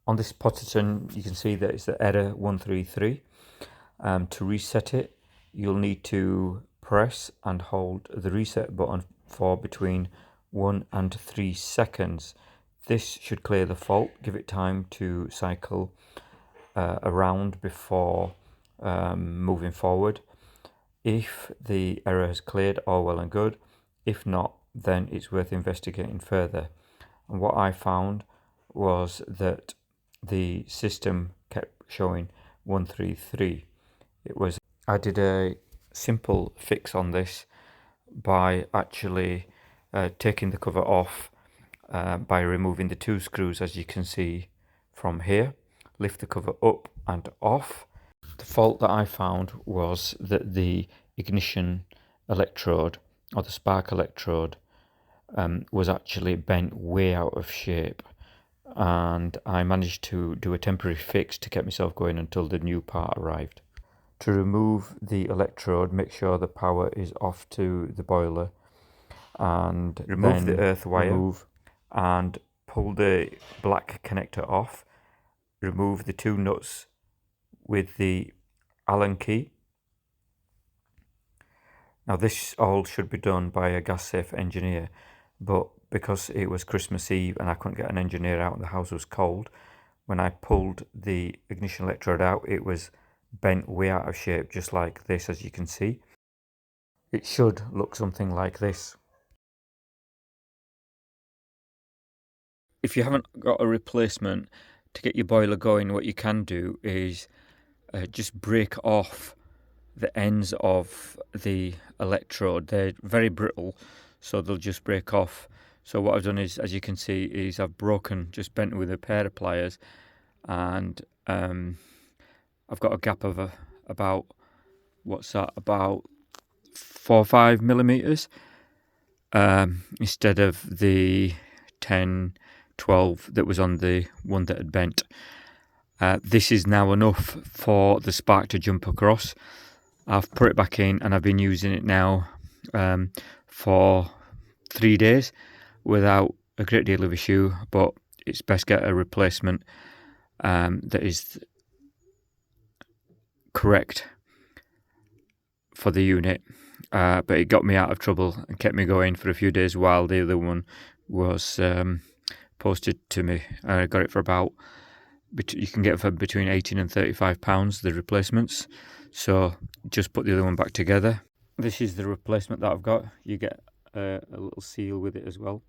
On this Potterton, you can see that it's the error 133. To reset it, you'll need to press and hold the reset button for between 1 and 3 seconds. This should clear the fault, give it time to cycle around before moving forward. If the error has cleared, all well and good. If not, then it's worth investigating further. And what I found was that the system kept showing 133. I did a simple fix on this by actually taking the cover off by removing the 2 screws, as you can see from here. Lift the cover up and off. The fault that I found was that the ignition electrode, or the spark electrode, was actually bent way out of shape, and I managed to do a temporary fix to get myself going until the new part arrived. To remove the electrode, make sure the power is off to the boiler, and remove the earth wire and pull the black connector off. Remove the 2 nuts with the Allen key. Now this all should be done by a gas safe engineer, but because it was Christmas Eve and I couldn't get an engineer out and the house was cold, when I pulled the ignition electrode out, it was bent way out of shape, just like this, as you can see. It should look something like this. If you haven't got a replacement to get your boiler going, what you can do is just break off the ends of the electrode. They're very brittle, so they'll just break off. So what I've done is, as you can see, is I've just bent with a pair of pliers, and I've got a gap of about, what's that, about 4 or 5 millimeters, instead of the 10, 12 that was on the one that had bent. This is now enough for the spark to jump across. I've put it back in and I've been using it now for 3 days without a great deal of issue, but it's best get a replacement that is correct for the unit. But it got me out of trouble and kept me going for a few days while the other one was posted to me. I got it for about, you can get it for between £18 and £35, the replacements. So just put the other one back together. This is the replacement that I've got. You get a little seal with it as well.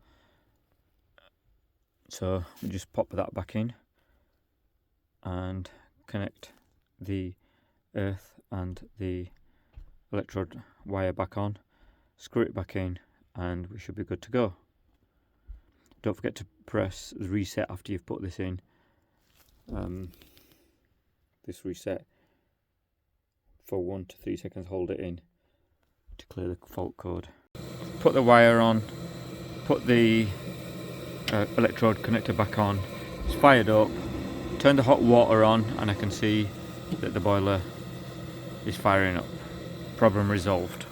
So we just pop that back in and connect the earth and the electrode wire back on, screw it back in, and we should be good to go. Don't forget to press the reset after you've put this in. This reset for 1 to 3 seconds, hold it in to clear the fault code. Put the wire on, put the electrode connector back on, it's fired up, turn the hot water on, and I can see that the boiler is firing up. Problem resolved.